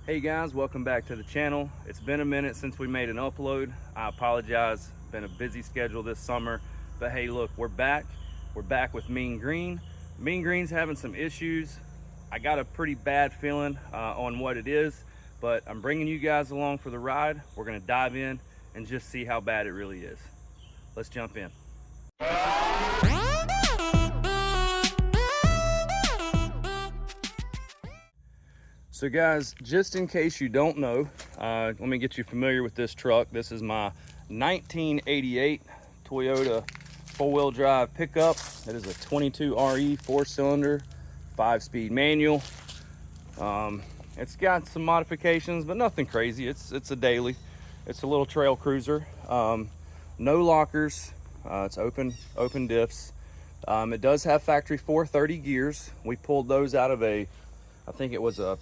Hey guys, welcome back to the channel. It's been a minute since we made an upload. I apologize, been a busy schedule this summer, but hey look, we're back with Mean Green. Mean Green's having some issues. I got a pretty bad feeling on what it is, but I'm bringing you guys along for the ride. We're gonna dive in and just see how bad it really is. Let's jump in. So guys, just in case you don't know, let me get you familiar with this truck. This is my 1988 Toyota four-wheel drive pickup. It is a 22 RE 4-cylinder, 5-speed manual. It's got some modifications, but nothing crazy. It's a daily. It's a little trail cruiser. No lockers. It's open diffs. It does have factory 430 gears. We pulled those out of I think it was a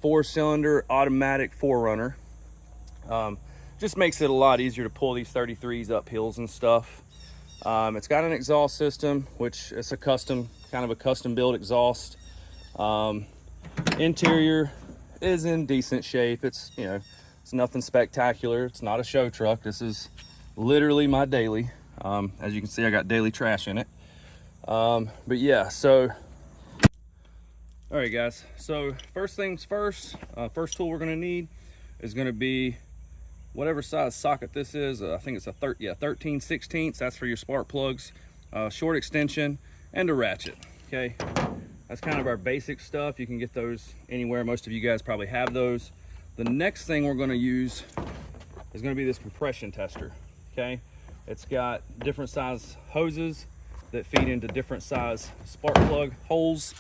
4-cylinder automatic 4Runner. Just makes it a lot easier to pull these 33s up hills and stuff. It's got an exhaust system, which it's a kind of a custom built exhaust. Interior is in decent shape. It's nothing spectacular. It's not a show truck. This is literally my daily. As you can see, I got daily trash in it. But yeah, so all right guys, so first things first, first tool we're going to need is going to be whatever size socket this is. I think it's a 13/16. That's for your spark plugs, short extension, and a ratchet. Okay, that's kind of our basic stuff. You can get those anywhere. Most of you guys probably have those. The next thing we're going to use is going to be this compression tester. Okay, it's got different size hoses that feed into different size spark plug holes.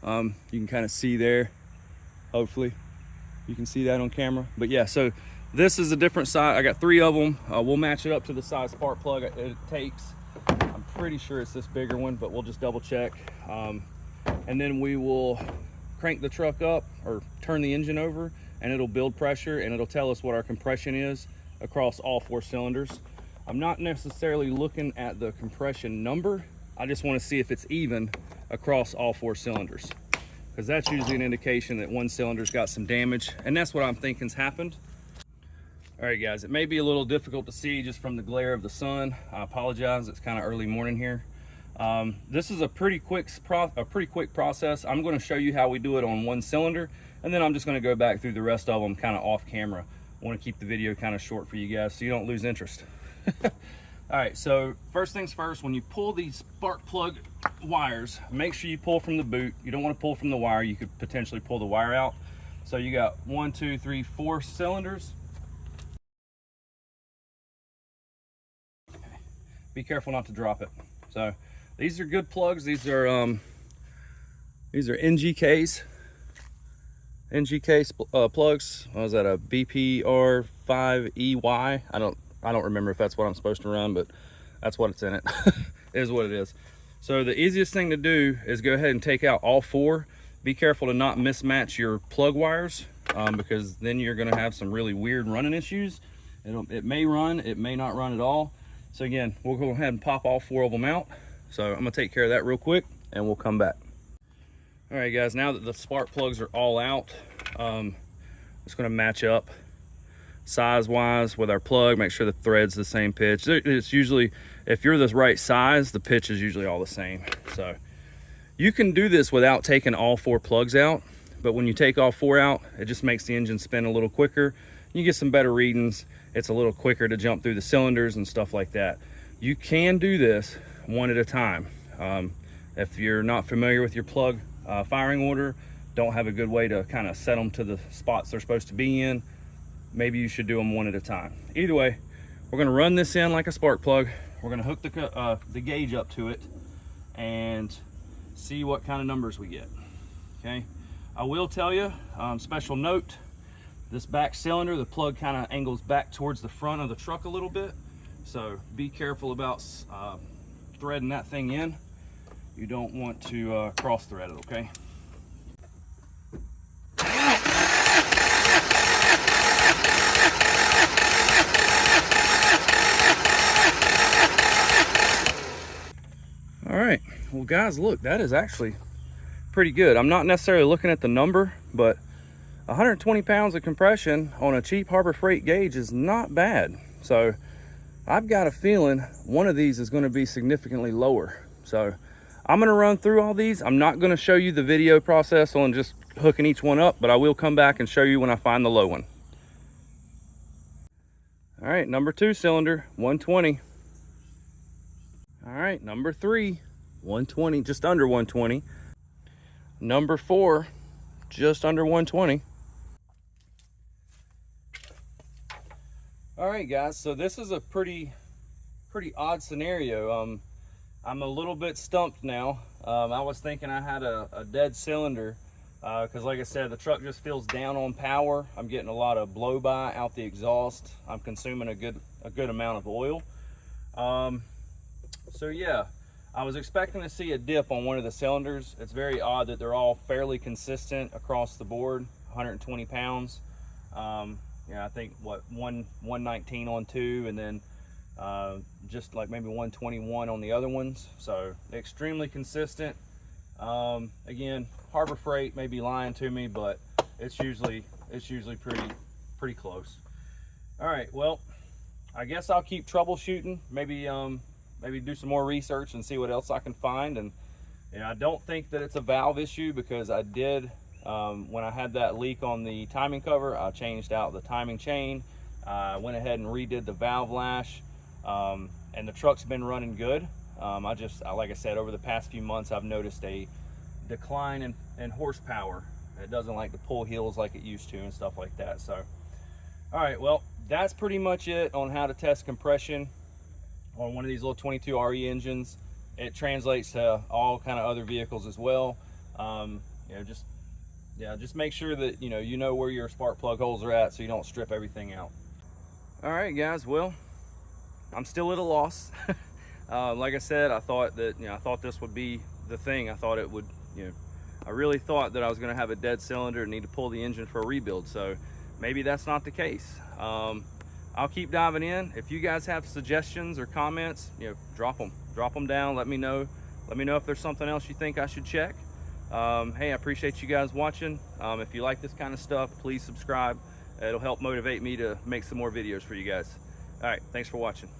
You can kind of see there, hopefully you can see that on camera. But yeah, so this is a different size. I got 3 of them. We'll match it up to the size spark plug it takes. I'm pretty sure it's this bigger one, but we'll just double check. And then we will crank the truck up or turn the engine over, and it'll build pressure and it'll tell us what our compression is across all 4 cylinders. I'm not necessarily looking at the compression number. I just want to see if it's even across all 4 cylinders, because that's usually an indication that one cylinder's got some damage, and that's what I'm thinking's happened. All right guys, it may be a little difficult to see just from the glare of the sun. I apologize, it's kind of early morning here. This is a pretty quick process. I'm going to show you how we do it on 1 cylinder, and then I'm just going to go back through the rest of them kind of off camera. I want to keep the video kind of short for you guys so you don't lose interest. All right, so first things first, when you pull these spark plug wires, make sure you pull from the boot. You don't want to pull from the wire. You could potentially pull the wire out. So you got 1, 2, 3, 4 cylinders. Okay. Be careful not to drop it. So these are good plugs. These are NGKs. Plugs. What was that, a BPR5EY? I don't remember if that's what I'm supposed to run, but that's what it's in it. It is what it is. So the easiest thing to do is go ahead and take out all 4. Be careful to not mismatch your plug wires, because then you're going to have some really weird running issues. It may run, it may not run at all. So again, we'll go ahead and pop all 4 of them out. So I'm going to take care of that real quick and we'll come back. All right guys, now that the spark plugs are all out, it's going to match up size wise with our plug. Make sure the thread's the same pitch. It's usually, if you're the right size, the pitch is usually all the same. So you can do this without taking all 4 plugs out, but when you take all 4 out, it just makes the engine spin a little quicker. You get some better readings. It's a little quicker to jump through the cylinders and stuff like that. You can do this one at a time. If you're not familiar with your plug firing order, don't have a good way to kind of set them to the spots they're supposed to be in, maybe you should do them one at a time. Either way, we're going to run this in like a spark plug. We're going to hook the gauge up to it and see what kind of numbers we get. Okay, I will tell you, special note, this back cylinder, the plug kind of angles back towards the front of the truck a little bit, so be careful about threading that thing in. You don't want to cross thread it, okay? All right, well guys, look, that is actually pretty good. I'm not necessarily looking at the number, but 120 pounds of compression on a cheap Harbor Freight gauge is not bad. So I've got a feeling one of these is going to be significantly lower. So I'm going to run through all these. I'm not going to show you the video process on just hooking each one up, but I will come back and show you when I find the low one. All right, number 2 cylinder, 120. All right, number 3, 120, just under 120. Number 4, just under 120. All right, guys, so this is a pretty odd scenario. I'm a little bit stumped now. I was thinking I had a dead cylinder because like I said, the truck just feels down on power. I'm getting a lot of blow by out the exhaust. I'm consuming a good amount of oil. So yeah, I was expecting to see a dip on one of the cylinders. It's very odd that they're all fairly consistent across the board, 120 pounds. Yeah, I think what 119 on 2, and then just like maybe 121 on the other ones. So extremely consistent. Again, Harbor Freight may be lying to me, but it's usually pretty close. All right, well, I guess I'll keep troubleshooting. Maybe do some more research and see what else I can find. And I don't think that it's a valve issue, because I did when I had that leak on the timing cover, I changed out the timing chain. I went ahead and redid the valve lash, and the truck's been running good. Like I said, over the past few months, I've noticed a decline in horsepower. It doesn't like to pull heels like it used to and stuff like that. So, all right, well, that's pretty much it on how to test compression on one of these little 22 RE engines. It translates to all kind of other vehicles as well. Just make sure that you know where your spark plug holes are at, so you don't strip everything out. All right, guys, well, I'm still at a loss. Like I said, I thought this would be the thing. I thought it would, I really thought that I was going to have a dead cylinder and need to pull the engine for a rebuild. So maybe that's not the case. I'll keep diving in. If you guys have suggestions or comments, drop them down. Let me know if there's something else you think I should check. Hey, I appreciate you guys watching. If you like this kind of stuff, please subscribe. It'll help motivate me to make some more videos for you guys. All right, thanks for watching.